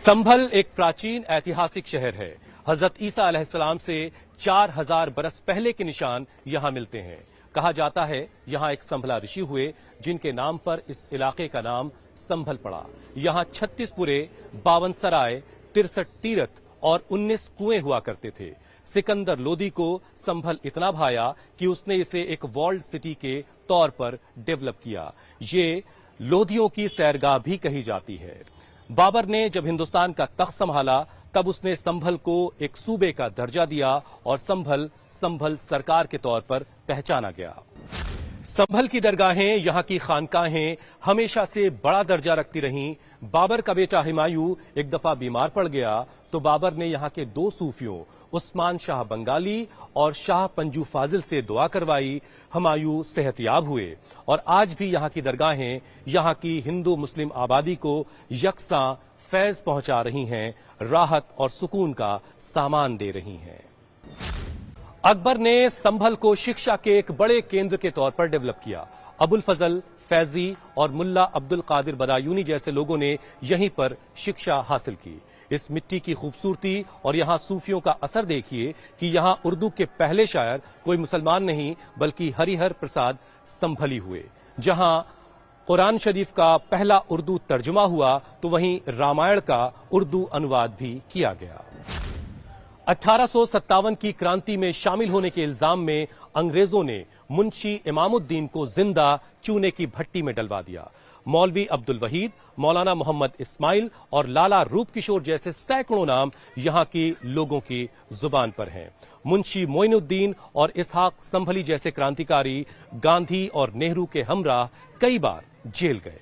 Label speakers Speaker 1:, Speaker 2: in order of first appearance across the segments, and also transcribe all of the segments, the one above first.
Speaker 1: संभल एक प्राचीन ऐतिहासिक शहर है। हजरत ईसा अलैहिस्सलाम से 4000 बरस पहले के निशान यहां मिलते हैं। कहा जाता है यहां एक संभला ऋषि हुए जिनके नाम पर इस इलाके का नाम संभल पड़ा। यहां 36 पुरे, 52 सराय, 63 तीरथ और 19 कुएं हुआ करते थे। सिकंदर लोदी को संभल इतना भाया कि उसने इसे एक वॉल्ड सिटी के तौर पर डेवलप किया। ये लोधियों की सैरगाह भी कही जाती है। बाबर ने जब हिंदुस्तान का तख्त संभाला तब उसने संभल को एक सूबे का दर्जा दिया और संभल सरकार के तौर पर पहचाना गया। संभल की दरगाहें, यहां की खानकाहें हमेशा से बड़ा दर्जा रखती रहीं। बाबर का बेटा हुमायूं एक दफा बीमार पड़ गया तो बाबर ने यहां के 2 सूफियों उस्मान शाह बंगाली और शाह पंजू फाजिल से दुआ करवाई। हुमायूं सेहतयाब हुए और आज भी यहां की दरगाहें यहां की हिंदू मुस्लिम आबादी को यकसां फैज पहुंचा रही हैं, राहत और सुकून का सामान दे रही हैं। अकबर ने संभल को शिक्षा के एक बड़े केंद्र के तौर पर डेवलप किया। अबुल फजल, फैजी और मुल्ला अब्दुल कादिर बदायूनी जैसे लोगों ने यहीं पर शिक्षा हासिल की। इस मिट्टी की खूबसूरती और यहां सूफियों का असर देखिए कि यहां उर्दू के पहले शायर कोई मुसलमान नहीं बल्कि हरिहर प्रसाद संभली हुए। जहां कुरान शरीफ का पहला उर्दू तर्जुमा हुआ तो वहीं रामायण का उर्दू अनुवाद भी किया गया। 1857 की क्रांति में शामिल होने के इल्जाम में अंग्रेजों ने मुंशी इमामुद्दीन को जिंदा चूने की भट्टी में डलवा दिया। मौलवी अब्दुल वहीद, मौलाना मोहम्मद इस्माइल और लाला रूप किशोर जैसे सैकड़ों नाम यहां के लोगों की जुबान पर हैं। मुंशी मोइनुद्दीन और इसहाक संभली जैसे क्रांतिकारी गांधी और नेहरू के हमराह कई बार जेल गए।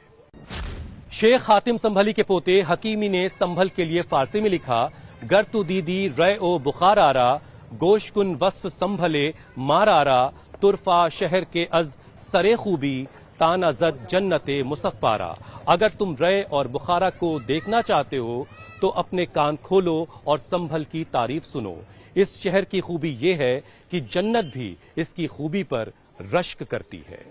Speaker 1: शेख हातिम संभली के पोते हकीमी ने संभल के लिए फारसी में लिखा, गर तू दीदी रे ओ बुखार आरा, गोशकुन वस्फ संभले मार आरा, तुरफा शहर के अज सरे खूबी, ताना जद जन्नते मुसफ्फारा। अगर तुम रे और बुखारा को देखना चाहते हो तो अपने कान खोलो और संभल की तारीफ सुनो। इस शहर की खूबी ये है कि जन्नत भी इसकी खूबी पर रश्क करती है।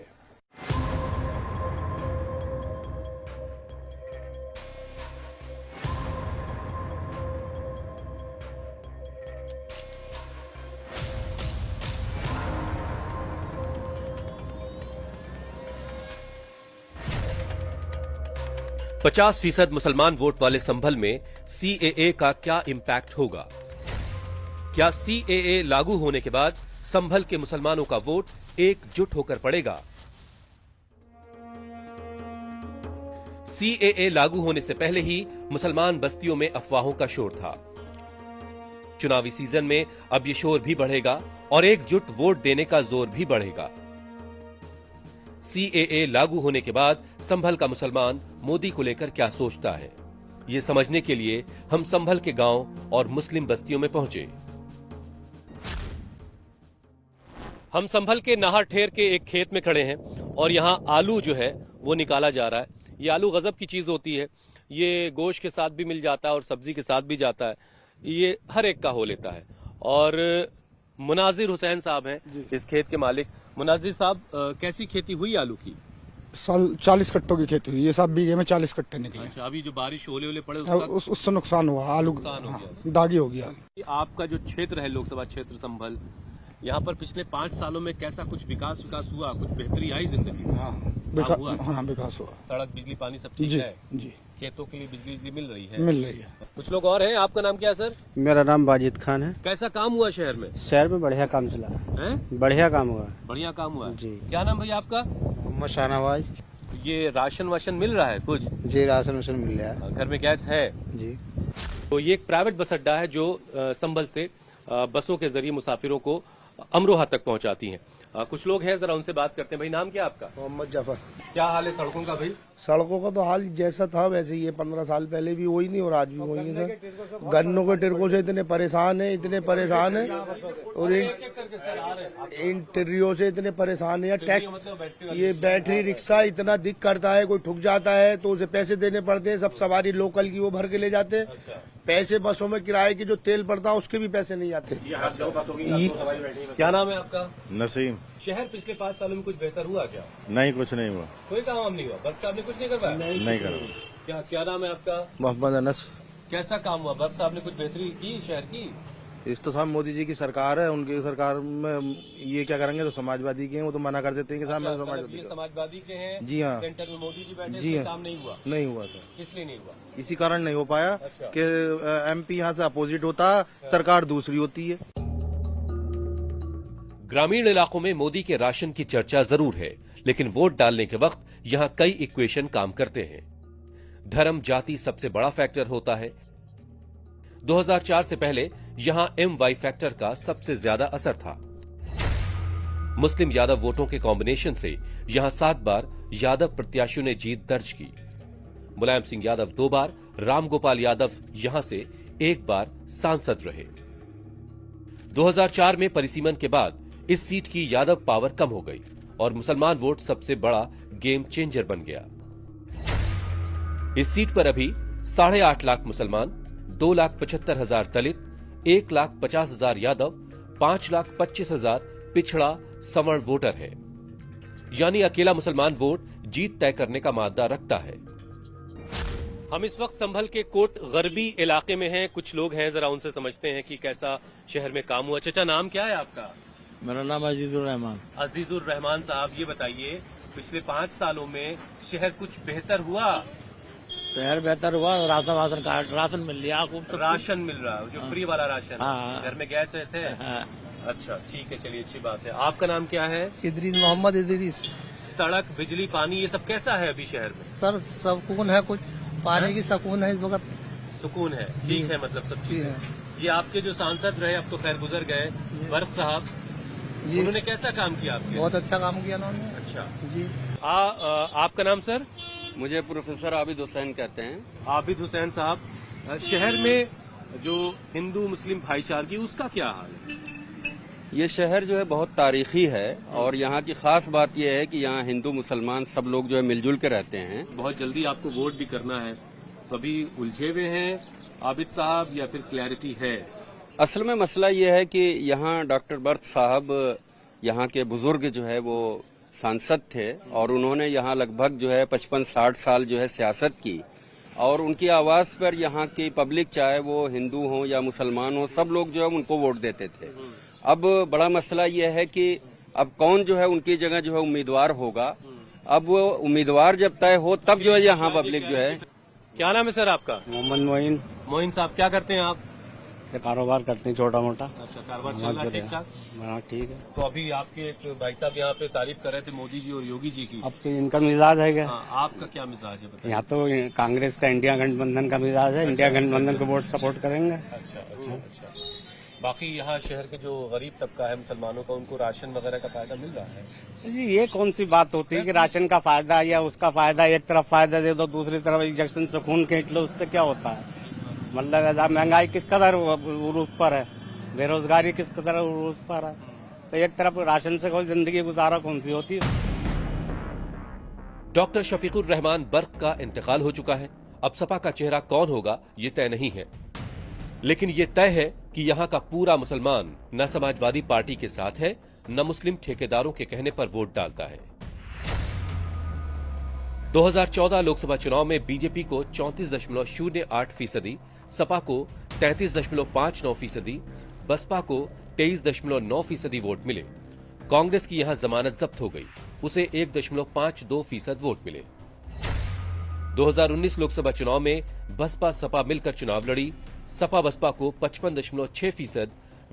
Speaker 1: %50 मुसलमान वोट वाले संभल में सीएए का क्या इंपैक्ट होगा? क्या सीएए लागू होने के बाद संभल के मुसलमानों का वोट एकजुट होकर पड़ेगा? सीएए लागू होने से पहले ही मुसलमान बस्तियों में अफवाहों का शोर था। चुनावी सीजन में अब ये शोर भी बढ़ेगा और एकजुट वोट देने का जोर भी बढ़ेगा। सीएए लागू होने के बाद संभल का मुसलमान मोदी को लेकर क्या सोचता है, ये समझने के लिए हम संभल के गांव और मुस्लिम बस्तियों में पहुंचे। हम संभल के नाहर ठेर के एक खेत में खड़े हैं और यहां आलू जो है वो निकाला जा रहा है। ये आलू गजब की चीज होती है। ये गोश्त के साथ भी मिल जाता है और सब्जी के साथ भी जाता है। ये हर एक का हो लेता है। और मुनाजिर हुसैन साहब हैं इस खेत के मालिक। मुनाजिर साहब, कैसी खेती हुई आलू की?
Speaker 2: साल 40 कट्टों की खेती हुई। ये सब बीघे में 40 कट्टे निकले।
Speaker 1: अच्छा, अभी जो बारिश ओले पड़े
Speaker 2: उससे नुकसान हुआ, आलू
Speaker 1: नुकसान हो गया,
Speaker 2: दागी हो गया।
Speaker 1: आपका जो क्षेत्र है, लोकसभा क्षेत्र संभल, यहाँ पर पिछले 5 सालों में कैसा कुछ विकास हुआ? कुछ बेहतरी आई जिंदगी में?
Speaker 2: हाँ, विकास हुआ।
Speaker 1: सड़क, बिजली, पानी सब ठीक है?
Speaker 2: जी।
Speaker 1: खेतों के लिए बिजली मिल रही है?
Speaker 2: मिल रही है।
Speaker 1: कुछ लोग और हैं। आपका नाम क्या है सर?
Speaker 3: मेरा नाम बाजिद खान है।
Speaker 1: कैसा काम हुआ शहर में?
Speaker 3: शहर में बढ़िया काम चला है। बढ़िया काम हुआ।
Speaker 1: बढ़िया काम हुआ
Speaker 3: जी।
Speaker 1: क्या नाम भैया आपका?
Speaker 3: शाहनवाज।
Speaker 1: ये राशन वाशन मिल रहा है कुछ?
Speaker 3: जी, राशन वाशन मिल रहा है।
Speaker 1: घर में गैस है?
Speaker 3: जी।
Speaker 1: तो ये एक प्राइवेट बस अड्डा है जो संभल से बसों के जरिए मुसाफिरों को अमरोहा तक पहुंचाती हैं। कुछ लोग हैं, जरा उनसे बात करते हैं। भाई, नाम क्या आपका?
Speaker 2: मोहम्मद जाफर।
Speaker 1: क्या हाल है सड़कों का भाई?
Speaker 2: सड़कों का तो हाल जैसा था वैसे ही है। 15 साल पहले भी वही नहीं और आज भी वही है सर। गन्नों के टिरकों से इतने परेशान है और इन टिर्रियों से इतने परेशान है। टैक्स, ये बैटरी रिक्शा इतना दिक करता है, कोई ठुक जाता है तो उसे पैसे देने पड़ते हैं। सब सवारी लोकल की वो भर के ले जाते हैं। पैसे बसों में किराए की जो तेल पड़ता है उसके भी पैसे नहीं आते।
Speaker 1: क्या नाम है आपका?
Speaker 4: नसीम।
Speaker 1: शहर पिछले 5 सालों में कुछ बेहतर हुआ क्या?
Speaker 4: नहीं, कुछ नहीं हुआ।
Speaker 1: कोई काम नहीं हुआ? बख्श साहब ने कुछ नहीं करवाया?
Speaker 4: नहीं करा।
Speaker 1: क्या नाम है आपका?
Speaker 3: मोहम्मद अनस।
Speaker 1: कैसा काम हुआ? बर्क साहब ने कुछ बेहतरी की शहर की?
Speaker 4: इस तो साहब मोदी जी की सरकार है, उनकी सरकार में ये क्या करेंगे? तो समाजवादी के हैं, वो तो मना कर देते हैं कि साहब मैं
Speaker 1: मतलब
Speaker 4: समाजवादी
Speaker 1: ये
Speaker 4: का।
Speaker 1: समाजवादी के हैं।
Speaker 4: जी हाँ।
Speaker 1: सेंटर में मोदी जी बैठे,
Speaker 4: जी
Speaker 1: इसलिए
Speaker 4: हाँ।
Speaker 1: काम नहीं हुआ।
Speaker 4: नहीं हुआ सर,
Speaker 1: इसलिए नहीं हुआ।
Speaker 4: इसी कारण नहीं हो पाया
Speaker 1: अच्छा।
Speaker 4: कि MP यहाँ से अपोजिट होता, सरकार दूसरी होती है।
Speaker 1: ग्रामीण इलाकों में मोदी के राशन की चर्चा जरूर है, लेकिन वोट डालने के वक्त यहां कई इक्वेशन काम करते हैं। धर्म जाति सबसे बड़ा फैक्टर होता है। 2004 से पहले यहां MY फैक्टर का सबसे ज्यादा असर था। मुस्लिम यादव वोटों के कॉम्बिनेशन से यहां 7 बार यादव प्रत्याशियों ने जीत दर्ज की। मुलायम सिंह यादव 2 बार, रामगोपाल यादव यहां से 1 बार सांसद रहे। 2004 में परिसीमन के बाद इस सीट की यादव पावर कम हो गई और मुसलमान वोट सबसे बड़ा गेम चेंजर बन गया। इस सीट पर अभी 8.5 लाख मुसलमान, 2,75,000 दलित, 1,50,000 यादव, 5,25,000 पिछड़ा सवर्ण वोटर है। यानी अकेला मुसलमान वोट जीत तय करने का मादा रखता है। हम इस वक्त संभल के कोट गरबी इलाके में हैं। कुछ लोग हैं, जरा उनसे समझते हैं कि कैसा शहर में काम हुआ। चाचा, नाम क्या है आपका?
Speaker 5: मेरा नाम अजीजुर रहमान।
Speaker 1: अजीजुर रहमान साहब, ये बताइए पिछले 5 सालों में शहर कुछ बेहतर हुआ?
Speaker 5: शहर बेहतर हुआ, राशन कार्ड राशन मिल लिया, खूब सब
Speaker 1: राशन मिल रहा है, जो फ्री वाला राशन।
Speaker 5: हाँ।
Speaker 1: घर में गैस वैस है?
Speaker 5: हाँ।
Speaker 1: अच्छा, ठीक है, चलिए, अच्छी बात है। आपका नाम क्या है?
Speaker 6: इदरीस मोहम्मद इदरीस।
Speaker 1: सड़क, बिजली, पानी, ये सब कैसा है अभी शहर में?
Speaker 6: सर सुकून है, कुछ पानी की सुकून है इस वक्त।
Speaker 1: सुकून है, ठीक है, मतलब सब चीज है। ये आपके जो सांसद रहे, अब तो खैर गुजर गए, बर्क साहब,
Speaker 6: जी
Speaker 1: उन्होंने कैसा काम किया आपके?
Speaker 6: बहुत अच्छा काम किया उन्होंने।
Speaker 1: अच्छा
Speaker 6: जी।
Speaker 1: आपका नाम सर?
Speaker 7: मुझे प्रोफेसर आबिद हुसैन कहते हैं।
Speaker 1: आबिद हुसैन साहब, शहर में जो हिंदू मुस्लिम भाईचारगी, उसका क्या हाल है?
Speaker 7: ये शहर जो है बहुत तारीखी है और यहाँ की खास बात यह है कि यहाँ हिंदू मुसलमान सब लोग जो है मिलजुल के रहते हैं।
Speaker 1: बहुत जल्दी आपको वोट भी करना है, तो अभी उलझे हुए हैं आबिद साहब या फिर क्लैरिटी है?
Speaker 7: असल में मसला ये है कि यहाँ डॉक्टर बर्क साहब यहाँ के बुजुर्ग जो है वो सांसद थे और उन्होंने यहाँ लगभग जो है 55-60 साल जो है सियासत की और उनकी आवाज पर यहाँ की पब्लिक, चाहे वो हिंदू हो या मुसलमान हो, सब लोग जो है उनको वोट देते थे। अब बड़ा मसला यह है कि अब कौन जो है उनकी जगह जो है उम्मीदवार होगा। अब वो उम्मीदवार जब तय हो तब जो है यहाँ पब्लिक जो है।
Speaker 1: क्या नाम है सर आपका?
Speaker 3: मोहम्मद मोइन।
Speaker 1: मोइन साहब, क्या करते हैं आप?
Speaker 3: कारोबार करते हैं छोटा मोटा।
Speaker 1: अच्छा, कारोबार चल रहा है ठीक ठाक?
Speaker 3: हाँ, ठीक है।
Speaker 1: तो अभी आपके एक भाई साहब यहाँ पे तारीफ कर रहे थे मोदी जी और योगी जी की।
Speaker 3: अब तो इनका मिजाज है क्या?
Speaker 1: हाँ, आपका क्या मिजाज है बताइए?
Speaker 3: यहाँ तो कांग्रेस का, इंडिया गठबंधन का मिजाज है। इंडिया गठबंधन को वोट सपोर्ट करेंगे।
Speaker 1: अच्छा अच्छा अच्छा। बाकी यहाँ शहर के जो गरीब तबका है मुसलमानों का, उनको राशन वगैरह का फायदा मिल रहा है?
Speaker 3: जी, ये कौन सी बात होती है कि राशन का फायदा या उसका फायदा? एक तरफ फायदा दे दो, दूसरी तरफ इंजेक्शन से खून खींच लो, उससे क्या होता है? मतलब महंगाई किस कदर उरूज पर है, बेरोजगारी किस कदर उरूज पर है, तो एक तरफ राशन से कोई जिंदगी गुजारा कौन सी होती है?
Speaker 1: डॉक्टर शफीकुर रहमान बर्क का इंतकाल हो चुका है। अब सपा का चेहरा कौन होगा ये तय नहीं है, लेकिन ये तय है कि यहाँ का पूरा मुसलमान न समाजवादी पार्टी के साथ है, न मुस्लिम ठेकेदारों के कहने पर वोट डालता है। 2014 लोकसभा चुनाव में बीजेपी को 34.08%, सपा को 33.59%, बसपा को 23.9% वोट मिले। कांग्रेस की यहां जमानत जब्त हो गई, उसे 1.52% वोट मिले। 2019 लोकसभा चुनाव में बसपा सपा मिलकर चुनाव लड़ी। सपा बसपा को 55.6%,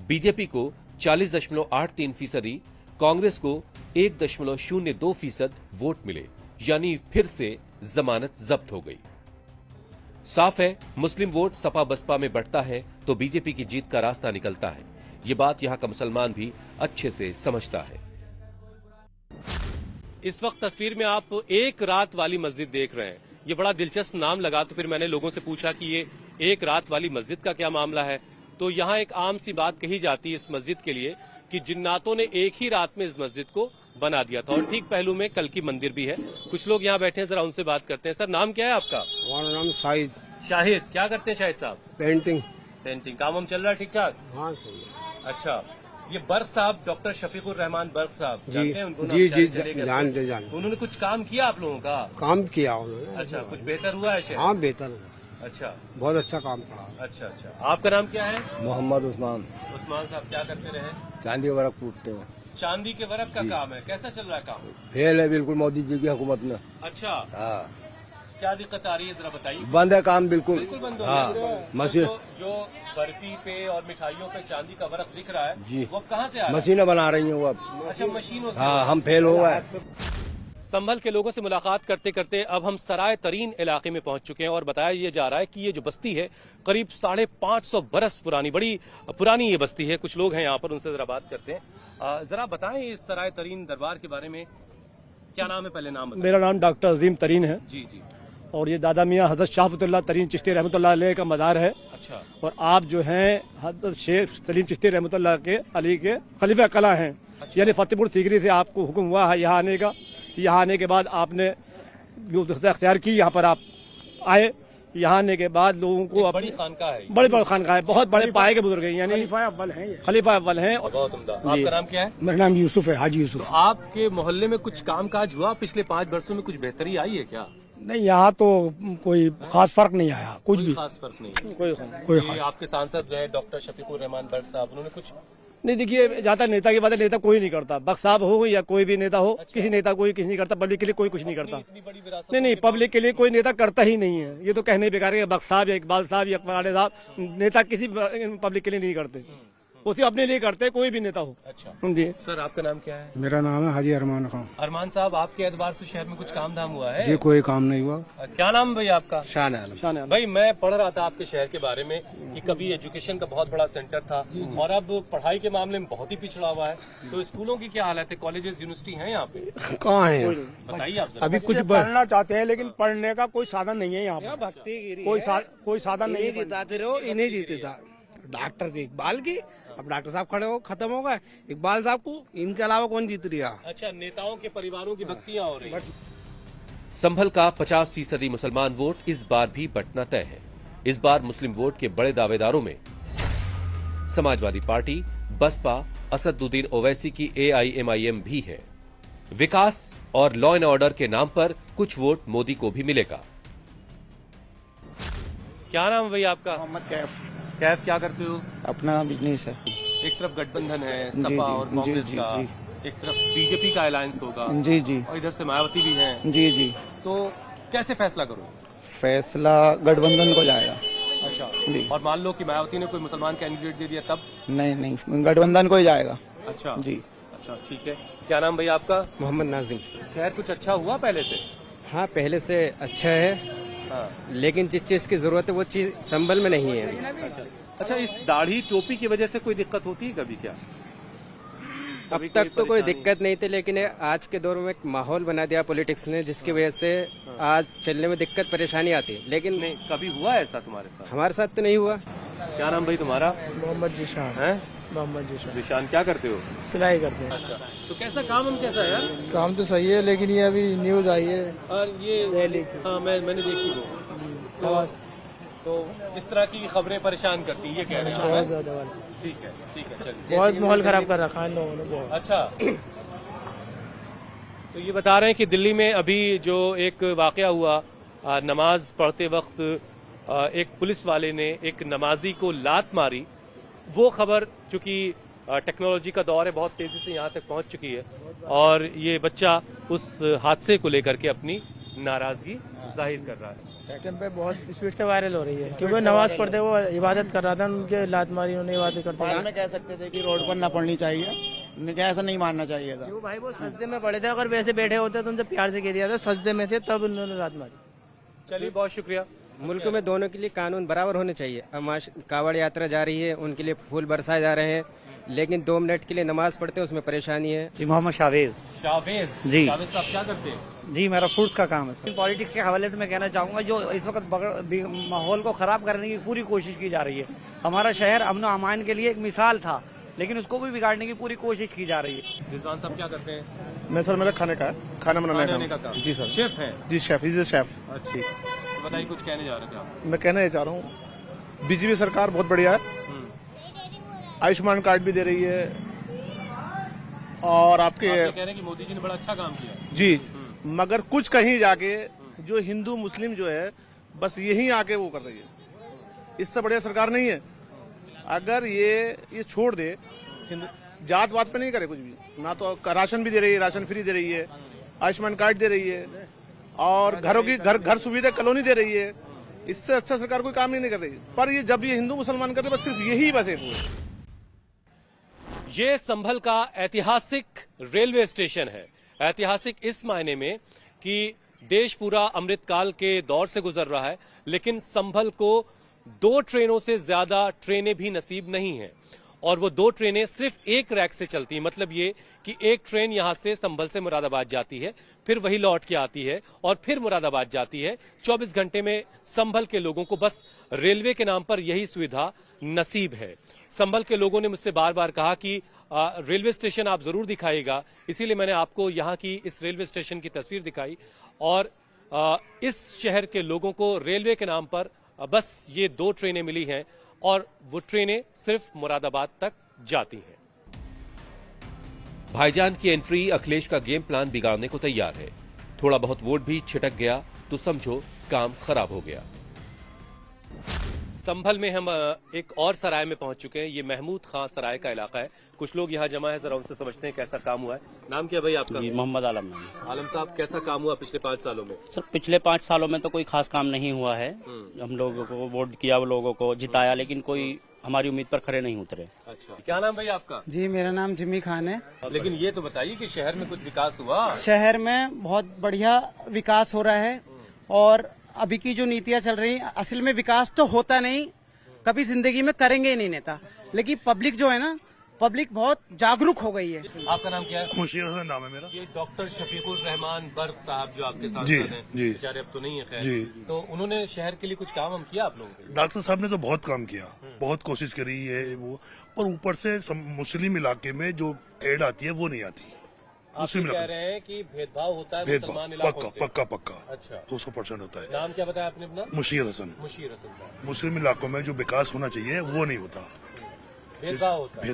Speaker 1: बीजेपी को 40.83%, कांग्रेस को 1.02% वोट मिले, यानी फिर से जमानत जब्त हो गई। साफ है, मुस्लिम वोट सपा बसपा में बढ़ता है तो बीजेपी की जीत का रास्ता निकलता है। ये बात यहां का मुसलमान भी अच्छे से समझता है। इस वक्त तस्वीर में आप एक रात वाली मस्जिद देख रहे हैं। ये बड़ा दिलचस्प नाम लगा, तो फिर मैंने लोगों से पूछा कि ये एक रात वाली मस्जिद का क्या मामला है। तो यहाँ एक आम सी बात कही जाती है इस मस्जिद के लिए कि जिन्नातों ने एक ही रात में इस मस्जिद को बना दिया था। और ठीक पहलू में कल की मंदिर भी है। कुछ लोग यहाँ बैठे हैं, जरा उनसे बात करते हैं। सर, नाम क्या है आपका?
Speaker 3: हमारा नाम शाहिद।
Speaker 1: शाहिद, क्या करते हैं शाहिद साहब?
Speaker 3: पेंटिंग।
Speaker 1: पेंटिंग। काम हम चल रहा है ठीक ठाक?
Speaker 3: हाँ, सही है।
Speaker 1: अच्छा, ये बर्क साहब, डॉक्टर शफीकुर रहमान बर्क साहब, जानते हैं उनको?
Speaker 3: जी जी, जानते।
Speaker 1: उन्होंने कुछ काम किया आप लोगों का?
Speaker 3: काम किया उन्होंने।
Speaker 1: अच्छा, कुछ बेहतर हुआ है शहर?
Speaker 3: हाँ, बेहतर।
Speaker 1: अच्छा,
Speaker 8: बहुत अच्छा काम था।
Speaker 1: अच्छा अच्छा। आपका नाम क्या है?
Speaker 8: मोहम्मद उस्मान,
Speaker 1: उस्मान साहब क्या करते रहे?
Speaker 8: चांदी वर्क टूटते हैं।
Speaker 1: चांदी के वर्क का काम है, कैसा चल रहा है काम?
Speaker 8: फेल है बिल्कुल मोदी जी की हुकूमत में।
Speaker 1: अच्छा,
Speaker 8: हाँ,
Speaker 1: क्या दिक्कत आ रही है जरा बताइए।
Speaker 8: बंद है काम बिल्कुल।
Speaker 1: बिल्कुल बंद हो
Speaker 8: हाँ,
Speaker 1: गया है।
Speaker 8: मशीन
Speaker 1: जो बर्फी पे और मिठाइयों पे चांदी का वर्क दिख रहा है
Speaker 8: जी,
Speaker 1: वो कहाँ से आ रहा है?
Speaker 8: मशीनें बना रही हैं वो अब।
Speaker 1: अच्छा, मशीनों से।
Speaker 8: हाँ, हम फेल हो गए।
Speaker 1: संभल के लोगों से मुलाकात करते करते अब हम सराय तरीन इलाके में पहुंच चुके हैं और बताया ये जा रहा है कि ये जो बस्ती है करीब 550 बरस पुरानी, बड़ी पुरानी ये बस्ती है। कुछ लोग हैं यहाँ पर, उनसे जरा बात करते हैं। जरा बताएं इस सराय तरीन दरबार के बारे में, क्या नाम है? पहले नाम बताएं।
Speaker 9: मेरा नाम डॉक्टर अजीम तरीन है
Speaker 1: जी जी।
Speaker 9: और ये दादा मियाँ हजरत शाहफतुल्लाह तरीन चिश्ती रहमतुल्लाह अलैह का मज़ार है।
Speaker 1: अच्छा,
Speaker 9: और आप जो हैं हजरत शेख सलीम चिश्ती रहमतुल्लाह के अली के खलीफा कला हैं। यानी फतेहपुर सीकरी से आपको हुक्म हुआ है यहाँ आने का। यहाँ आने के बाद आपने जो अख्तियार की, यहाँ पर आप आए। यहाँ आने के बाद लोगों को
Speaker 1: बड़ी खानकाह है,
Speaker 9: बड़ी बड़ी खानकाह है, बहुत बड़े पाए के बुजुर्ग हैं, यानी खलीफा अव्वल हैं।
Speaker 1: बहुत उम्दा। आपका नाम क्या है?
Speaker 8: मेरा नाम यूसुफ है, हाजी यूसुफ।
Speaker 1: आपके मोहल्ले में कुछ कामकाज हुआ पिछले 5 वर्षों में? कुछ बेहतरी आई है क्या?
Speaker 8: नहीं, यहाँ तो कोई खास फर्क नहीं आया, कुछ भी
Speaker 1: खास फर्क नहीं है।
Speaker 8: कोई
Speaker 1: ये आपके सांसद रहे डॉक्टर शफीकुर रहमान बट साहब, उन्होंने कुछ
Speaker 9: नहीं, देखिए जाता नेता की बात है, नेता कोई नहीं करता। बख्श साहब हो या कोई भी नेता हो, किसी नेता कोई किसी नहीं करता। पब्लिक के लिए कोई कुछ नहीं करता।
Speaker 1: इतनी बड़ी विरासत
Speaker 9: नहीं, पब्लिक के लिए कोई नेता करता ही नहीं है। ये तो कहने बेकार है। बख्श साहब या इकबाल साहब या अकबर साहब नेता किसी पब्लिक के लिए नहीं करते, वो सिर्फ अपने लिए करते, कोई भी नेता हो।
Speaker 1: अच्छा
Speaker 9: जी।
Speaker 1: सर, आपका नाम क्या है?
Speaker 8: मेरा नाम है हाजी अरमान खान।
Speaker 1: अरमान साहब, आपके एतबार से शहर में कुछ काम धाम हुआ है?
Speaker 8: जी, कोई काम नहीं हुआ।
Speaker 1: क्या नाम भाई आपका?
Speaker 8: शान आलम।
Speaker 1: भाई, मैं पढ़ रहा था आपके शहर के बारे में कि कभी एजुकेशन का बहुत बड़ा सेंटर था और अब पढ़ाई के मामले में बहुत ही पिछड़ा हुआ है। तो स्कूलों की क्या हालत है? कॉलेजेस यूनिवर्सिटी हैं यहाँ पे?
Speaker 8: कहाँ है?
Speaker 1: बताइए आप जरा।
Speaker 8: अभी कुछ
Speaker 9: पढ़ना चाहते हैं लेकिन पढ़ने का कोई साधन नहीं है यहाँ पर। कोई साधन नहीं है।
Speaker 2: जिताते रहो, इन्हें जीते था। डॉक्टर के इकबाल की, अब डॉक्टर साहब खड़े हो, खत्म हो गए। इकबाल साहब को, इनके अलावा कौन जीत रहा?
Speaker 1: अच्छा, नेताओं के परिवारों की भक्तियां हो रही हैं। संभल का 50% मुसलमान वोट इस बार भी बंटना तय है। इस बार मुस्लिम वोट के बड़े दावेदारों में समाजवादी पार्टी, बसपा, असदुद्दीन ओवैसी की AIMIM भी है। विकास और लॉ एंड ऑर्डर के नाम पर कुछ वोट मोदी को भी मिलेगा। क्या नाम है भाई आपका?
Speaker 6: मोहम्मद कैफ।
Speaker 1: कैफ, क्या करते हो?
Speaker 6: अपना बिजनेस है।
Speaker 1: एक तरफ गठबंधन है
Speaker 6: जी,
Speaker 1: सपा
Speaker 6: जी,
Speaker 1: और कांग्रेस
Speaker 6: जी,
Speaker 1: का, एक तरफ बीजेपी का अलायंस होगा
Speaker 6: जी जी
Speaker 1: और इधर से मायावती भी हैं।
Speaker 6: जी जी।
Speaker 1: तो कैसे फैसला करो?
Speaker 6: फैसला गठबंधन को जाएगा।
Speaker 1: अच्छा,
Speaker 6: जी।
Speaker 1: और मान लो कि मायावती ने कोई मुसलमान कैंडिडेट दे दिया तब?
Speaker 6: नहीं, गठबंधन को ही जाएगा।
Speaker 1: अच्छा
Speaker 6: जी।
Speaker 1: अच्छा, ठीक है। क्या नाम भाई आपका?
Speaker 5: मोहम्मद नाजिम।
Speaker 1: शहर कुछ अच्छा हुआ पहले से?
Speaker 5: हाँ, पहले से अच्छा है,
Speaker 1: हाँ।
Speaker 5: लेकिन जिस चीज की जरूरत है वो चीज संभल में नहीं है।
Speaker 1: अच्छा, इस दाढ़ी टोपी की वजह से कोई दिक्कत होती है कभी क्या?
Speaker 5: अब तक तो कोई दिक्कत नहीं थी, लेकिन आज के दौर में एक माहौल बना दिया पॉलिटिक्स ने, जिसकी वजह से आज चलने में दिक्कत परेशानी आती है। लेकिन
Speaker 1: नहीं, कभी हुआ ऐसा तुम्हारे साथ?
Speaker 5: हमारे साथ तो नहीं हुआ।
Speaker 1: क्या नाम भाई तुम्हारा?
Speaker 9: मोहम्मद जीशान।
Speaker 1: है
Speaker 9: मोहम्मद जीशान।
Speaker 1: निशान, क्या करते हो?
Speaker 9: सिलाई करते हैं।
Speaker 1: अच्छा, तो कैसा काम कैसा है यार?
Speaker 9: काम तो सही है, लेकिन ये अभी न्यूज आई है।
Speaker 1: और ये हाँ, मैंने देखी वो। तो इस तरह की खबरें परेशान करती है, ये कह रहे हैं?
Speaker 9: ज्यादा वाला।
Speaker 1: ठीक है, चलिए।
Speaker 9: बहुत माहौल खराब कर रखा है इन लोगों ने बहुत।
Speaker 1: अच्छा, तो ये बता रहे हैं कि दिल्ली में अभी जो एक वाकया हुआ, नमाज पढ़ते वक्त एक पुलिस वाले ने एक नमाजी को लात मारी। वो खबर, चूंकि टेक्नोलॉजी का दौर है, बहुत तेजी से यहाँ तक पहुंच चुकी है और ये बच्चा उस हादसे को लेकर के अपनी नाराजगी जाहिर कर रहा है।
Speaker 9: पे बहुत स्पीड से वायरल हो रही है, क्योंकि नमाज पढ़ते वो इबादत कर रहा था, उनके लात मारी, उन्होंने इबादत करते।
Speaker 6: बाद में कह सकते थे कि रोड पर न पढ़नी चाहिए, उन्हें ऐसा नहीं मानना चाहिए था।
Speaker 9: भाई वो सजदे में पड़े थे, अगर वैसे बैठे होते तो उनसे प्यार से कह दिया था, सजदे में थे तब उन्होंने लात मारी।
Speaker 1: चलिए, बहुत शुक्रिया।
Speaker 5: मुल्क में दोनों के लिए कानून बराबर होने चाहिए। अब कावड़ यात्रा जा रही है, उनके लिए फूल बरसाए जा रहे हैं, लेकिन 2 मिनट के लिए नमाज पढ़ते हैं उसमें परेशानी है।
Speaker 6: जी, मोहम्मद शावेज जी।
Speaker 1: जावेद साहब क्या करते हैं?
Speaker 6: जी, मेरा फ्रूट्स का काम है। पॉलिटिक्स के हवाले से मैं कहना चाहूंगा, जो इस वक्त माहौल को खराब करने की पूरी कोशिश की जा रही है। हमारा शहर अमन अमान के लिए एक मिसाल था, लेकिन उसको भी बिगाड़ने की पूरी कोशिश की जा रही है।
Speaker 1: रिजवान साहब क्या करते हैं?
Speaker 8: मैं सर, मेरा खाने का है, खाना बनाने
Speaker 1: का काम।
Speaker 8: जी सर।
Speaker 1: शेफ हैं?
Speaker 8: जी शेफ, इज ए शेफ।
Speaker 1: अच्छा, तो बताइए, कुछ कहने जा रहे थे आप?
Speaker 8: मैं कहना ये चाह रहा हूँ, बीजेपी सरकार बहुत बढ़िया है, आयुष्मान कार्ड भी दे रही है और आपके
Speaker 1: कह रहे हैं कि मोदी जी ने बड़ा अच्छा काम किया।
Speaker 8: जी, मगर कुछ कहीं जाके जो हिंदू मुस्लिम जो है बस यही आके वो कर रही है। इससे बढ़िया सरकार नहीं है। अगर ये छोड़ दे, जात वात पे नहीं करे कुछ भी, ना तो राशन भी दे रही है, राशन फ्री दे रही है, आयुष्मान कार्ड दे रही है, और घरों की घर सुविधा कॉलोनी दे रही है। इससे अच्छा सरकार कोई काम ही नहीं कर रही। पर ये जब ये हिंदू मुसलमान कर रहे, बस सिर्फ यही बस एक
Speaker 1: ये संभल का ऐतिहासिक रेलवे स्टेशन है। ऐतिहासिक इस मायने में कि देश पूरा अमृतकाल के दौर से गुजर रहा है, लेकिन संभल को 2 ट्रेनों से ज्यादा ट्रेनें भी नसीब नहीं हैं। और वो 2 ट्रेनें सिर्फ एक रैक से चलती हैं। मतलब ये कि एक ट्रेन यहां से संभल से मुरादाबाद जाती है, फिर वही लौट के आती है और फिर मुरादाबाद जाती है। 24 घंटे में संभल के लोगों को बस रेलवे के नाम पर यही सुविधा नसीब है। संभल के लोगों ने मुझसे बार बार कहा कि रेलवे स्टेशन आप जरूर दिखाइएगा, इसीलिए मैंने आपको यहाँ की इस रेलवे स्टेशन की तस्वीर दिखाई। और इस शहर के लोगों को रेलवे के नाम पर बस ये 2 ट्रेनें मिली हैं और वो ट्रेनें सिर्फ मुरादाबाद तक जाती हैं। भाईजान की एंट्री अखिलेश का गेम प्लान बिगाड़ने को तैयार है। थोड़ा बहुत वोट भी छिटक गया तो समझो काम खराब हो गया। संभल में हम एक और सराय में पहुंच चुके हैं। ये महमूद खां सराय का इलाका है। कुछ लोग यहाँ जमा है, जरा उनसे समझते हैं कैसा काम हुआ है। नाम क्या भाई आपका?
Speaker 10: मोहम्मद आलम।
Speaker 1: आलम साहब, कैसा काम हुआ पिछले 5 सालों में?
Speaker 10: सर पिछले 5 सालों में तो कोई खास काम नहीं हुआ है। हम लोगों को वोट किया, वो लोगों को जिताया, लेकिन कोई हमारी उम्मीद पर खरे नहीं उतरे।
Speaker 1: अच्छा, क्या नाम भाई आपका?
Speaker 11: जी मेरा नाम जिम्मी खान है।
Speaker 1: लेकिन ये तो बताइए कि शहर में कुछ विकास हुआ?
Speaker 11: शहर में बहुत बढ़िया विकास हो रहा है और अभी की जो नीतियां चल रही हैं, असल में विकास तो होता नहीं, कभी जिंदगी में करेंगे ही नहीं नेता, लेकिन पब्लिक जो है ना, पब्लिक बहुत जागरूक हो गई है।
Speaker 1: आपका नाम क्या है?
Speaker 12: मुशीर हसन नाम है मेरा।
Speaker 1: ये डॉक्टर शफीकुर रहमान बर्क साहब जो आपके साथ
Speaker 12: जी,
Speaker 1: हैं,
Speaker 12: जी।
Speaker 1: बेचारे अब तो नहीं है खैर,
Speaker 12: जी।
Speaker 1: तो उन्होंने शहर के लिए कुछ काम हम किया आप लोगों के लिए?
Speaker 12: डॉक्टर साहब ने तो बहुत काम किया, बहुत कोशिश करी है वो, पर ऊपर से मुस्लिम इलाके में जो एड आती है वो नहीं आती।
Speaker 1: आप कह रहे हैं कि भेदभाव होता है मुसलमान इलाकों से?
Speaker 12: पक्का।
Speaker 1: अच्छा,
Speaker 12: 200% होता है।
Speaker 1: नाम क्या बताया आपने अपना?
Speaker 12: मुशीर हसन।
Speaker 1: मुशीर हसन साहब।
Speaker 12: मुस्लिम इलाकों में जो विकास होना चाहिए वो नहीं होता,
Speaker 1: भेदभाव
Speaker 12: होता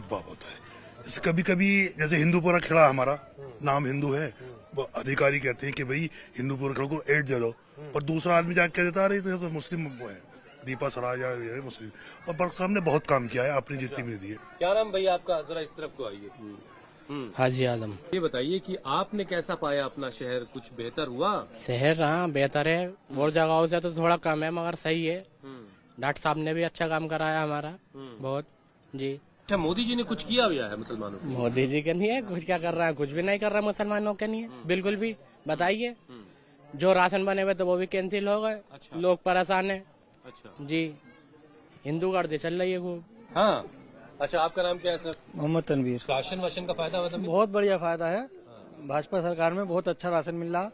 Speaker 12: है। जैसे कभी कभी जैसे हिंदूपुरा खिला हमारा नाम हिंदू है, वो अधिकारी कहते हैं कि भाई हिंदूपुरा खिला को एड दे दो, और दूसरा आदमी जाके कह देता अरे तो मुस्लिम वो है, दीपा सराय है मुस्लिम। और बर्क साहब ने बहुत काम किया है, अपनी जितनी भी दी है।
Speaker 1: क्या नाम भैया आपका? जरा इस तरफ को आइए।
Speaker 10: हाजी आजम।
Speaker 1: ये बताइए कि आपने कैसा पाया अपना शहर? कुछ बेहतर हुआ?
Speaker 10: शहर हाँ बेहतर है, और जगहों से तो थोड़ा कम है, मगर सही है। डॉक्टर साहब ने भी अच्छा काम कराया हमारा बहुत। जी।
Speaker 1: अच्छा, मोदी जी ने कुछ किया भी है मुसलमानों को?
Speaker 10: मोदी जी के नहीं है कुछ, क्या कर रहा है? कुछ भी नहीं कर रहा मुसलमानों के नहीं है, बिल्कुल भी। बताइए, जो राशन बने हुए तो वो भी कैंसिल हो गए।
Speaker 1: अच्छा।
Speaker 10: लोग परेशान है।
Speaker 1: अच्छा
Speaker 10: जी, हिंदू गर्दी चल रही है खूब।
Speaker 1: हाँ। अच्छा, आपका नाम क्या है सर?
Speaker 11: मोहम्मद तनवीर।
Speaker 1: राशन वाशन का फायदा
Speaker 11: बहुत बढ़िया फायदा है, भाजपा सरकार में बहुत अच्छा राशन मिल रहा,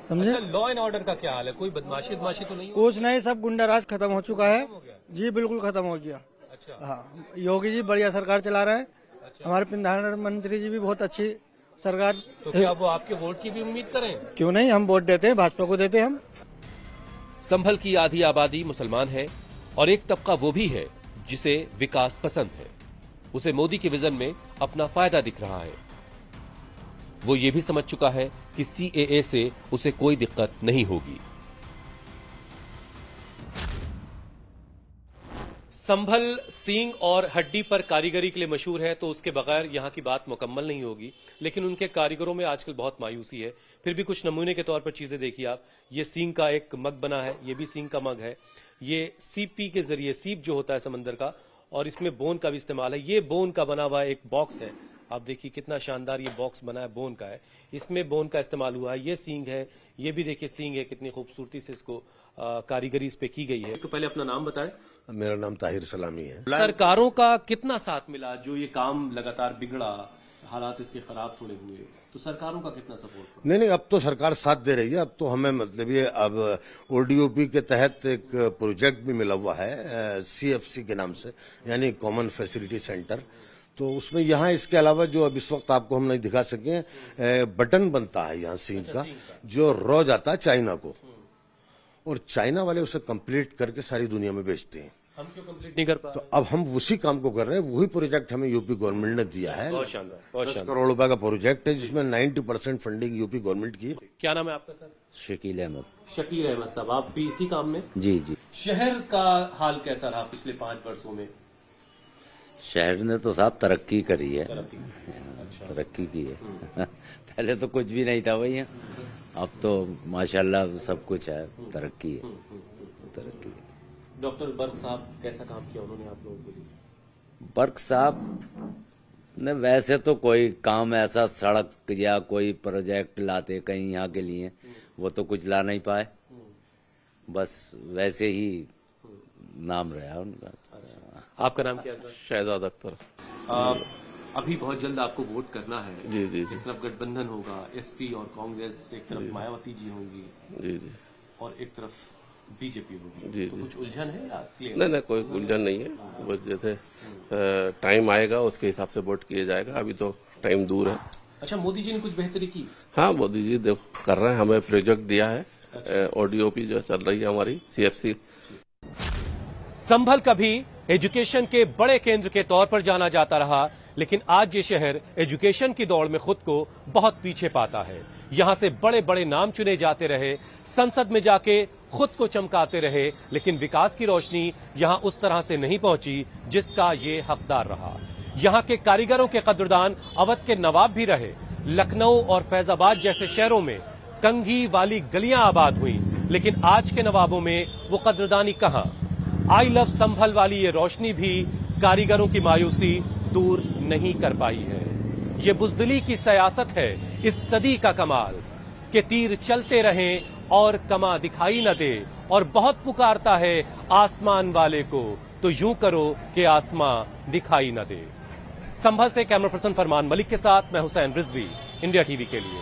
Speaker 11: समझे।
Speaker 1: अच्छा, लॉ एंड ऑर्डर का क्या हाल है? कोई बदमाशी तो नहीं?
Speaker 11: कुछ नहीं, सब गुंडाराज खत्म हो चुका है। जी बिल्कुल खत्म हो गया।
Speaker 1: अच्छा।
Speaker 11: हाँ, योगी जी बढ़िया सरकार चला रहे हैं। हमारे प्रधानमंत्री जी भी बहुत अच्छी सरकार।
Speaker 1: तो क्या वो आपके वोट की भी उम्मीद करें?
Speaker 11: क्यों नहीं, हम वोट देते हैं, भाजपा को देते हैं हम।
Speaker 1: संभल की आधी आबादी मुसलमान है और एक तबका वो भी है जिसे विकास पसंद है। उसे मोदी के विजन में अपना फायदा दिख रहा है। वो ये भी समझ चुका है कि सीएए से उसे कोई दिक्कत नहीं होगी। संभल सींग और हड्डी पर कारीगरी के लिए मशहूर है, तो उसके बगैर यहाँ की बात मुकम्मल नहीं होगी। लेकिन उनके कारीगरों में आजकल बहुत मायूसी है। फिर भी कुछ नमूने के तौर पर चीजें देखिए आप। ये सींग का एक मग बना है, ये भी सींग का मग है। ये सीपी के जरिए, सीप जो होता है समंदर का, और इसमें बोन का भी इस्तेमाल है। ये बोन का बना हुआ एक बॉक्स है, आप देखिए कितना शानदार ये बॉक्स बना है, बोन का है, इसमें बोन का इस्तेमाल हुआ है। ये सींग है, ये भी देखिए सींग है, कितनी खूबसूरती से इसको कारीगरी इस पे की गई है। तो पहले अपना नाम बताएं।
Speaker 12: मेरा नाम ताहिर सलामी है।
Speaker 1: सरकारों का कितना साथ मिला? जो ये काम लगातार बिगड़ा, हालात इसके खराब थोड़े हुए, तो सरकारों का कितना सपोर्ट?
Speaker 12: नहीं, अब तो सरकार साथ दे रही है। अब तो हमें मतलब ये अब ओडीओपी के तहत एक प्रोजेक्ट भी मिला हुआ है सीएफसी के नाम से, यानी कॉमन फैसिलिटी सेंटर। तो उसमें यहाँ इसके अलावा जो अब इस वक्त आपको हम नहीं दिखा सके, बटन बनता है यहाँ सींग का, जो रॉ जाता है चाइना को, और चाइना वाले उसे कंप्लीट करके सारी दुनिया में बेचते हैं।
Speaker 1: हम क्यों कंप्लीट नहीं कर पा
Speaker 12: तो अब हम उसी काम को कर रहे हैं। वही प्रोजेक्ट हमें यूपी गवर्नमेंट ने दिया है।
Speaker 1: बहुत शानदार, बहुत
Speaker 12: 10
Speaker 1: शानदार।
Speaker 12: करोड़ रुपए का प्रोजेक्ट है जिसमें 90% फंडिंग यूपी गवर्नमेंट की है।
Speaker 1: क्या नाम है आपका सर?
Speaker 5: शकील अहमद।
Speaker 1: शकील अहमद साहब, आप भी इसी काम में?
Speaker 5: जी जी।
Speaker 1: शहर का हाल कैसा रहा पिछले 5 वर्षों में?
Speaker 5: शहर ने तो साहब तरक्की करी है,
Speaker 1: अच्छा।
Speaker 5: तरक्की की है। पहले तो कुछ भी नहीं था भैया, अब तो माशाल्लाह सब कुछ है, तरक्की है, तरक्की है।
Speaker 1: डॉक्टर बर्क साहब कैसा काम किया उन्होंने आप लोगों के लिए?
Speaker 5: बर्क साहब ने वैसे तो कोई काम ऐसा सड़क या कोई प्रोजेक्ट लाते कहीं यहाँ के लिए, वो तो कुछ ला नहीं पाए, बस वैसे ही नाम रहा उनका।
Speaker 1: आपका नाम क्या है सर?
Speaker 4: शहजाद अख्तर।
Speaker 1: अभी बहुत जल्द आपको वोट करना है।
Speaker 4: जी जी जी
Speaker 1: एक तरफ गठबंधन होगा, एसपी और कांग्रेस, एक तरफ मायावती जी होंगी
Speaker 4: जी जी
Speaker 1: और एक तरफ बीजेपी होगी।
Speaker 4: जी,
Speaker 1: तो
Speaker 4: जी।
Speaker 1: कुछ उलझन है या क्लियर?
Speaker 4: नहीं नहीं, कोई उलझन नहीं है। वो जैसे टाइम आएगा उसके हिसाब से वोट किया जाएगा, अभी तो टाइम दूर है।
Speaker 1: अच्छा, मोदी जी ने कुछ बेहतरी की?
Speaker 4: हाँ, मोदी जी देखो कर रहे हैं, हमें प्रोजेक्ट दिया है। ओडीओपी जो चल रही है हमारी CFC।
Speaker 1: संभल कभी एजुकेशन के बड़े केंद्र के तौर पर जाना जाता रहा, लेकिन आज ये शहर एजुकेशन की दौड़ में खुद को बहुत पीछे पाता है। यहां से बड़े बड़े नाम चुने जाते रहे, संसद में जाके खुद को चमकाते रहे, लेकिन विकास की रोशनी यहां उस तरह से नहीं पहुंची जिसका ये हकदार रहा। यहां के कारीगरों के कद्रदान अवध के नवाब भी रहे। लखनऊ और फैजाबाद जैसे शहरों में कंघी वाली गलियां आबाद हुई, लेकिन आज के नवाबों में वो कद्रदानी कहां? आई लव संभल वाली ये रोशनी भी कारीगरों की मायूसी दूर नहीं कर पाई है। ये बुजदिली की सियासत है इस सदी का कमाल, कि तीर चलते रहें और कमा दिखाई न दे, और बहुत पुकारता है आसमान वाले को, तो यूं करो कि आसमां दिखाई न दे। संभल से कैमरा पर्सन फरमान मलिक के साथ मैं हुसैन रिजवी, इंडिया टीवी के लिए।